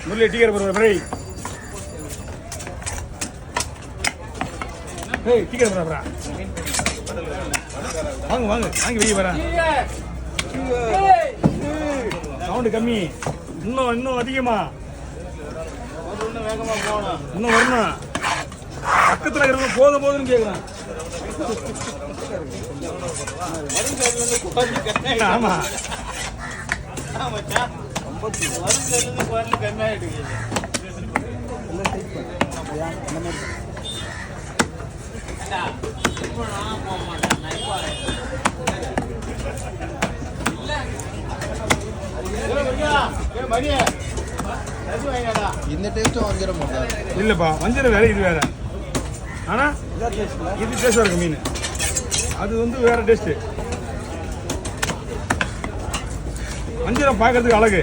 முரளி டீக்கர் போடுற பிரை ஏய் டீக்கர் போடுறா வாங்க வாங்க வாங்கி வெளியே வரேன் சவுண்டு கம்மி இன்னும் அதிகமா வேகமா போகணும் இன்னும் வரணும் பக்கத்தில் இருக்கிறவங்க போதும்னு கேட்குறான் ஆமா இந்த டேஸ்ட்டும் வஞ்சிர மாட்டேன் இல்லப்பா வஞ்சிரம் வேற இது வேற ஆனா இது டேஸ்டா இருக்கு மீன் அது வந்து வேற டேஸ்ட் வஞ்சிரம் பார்க்கறதுக்கு அழகு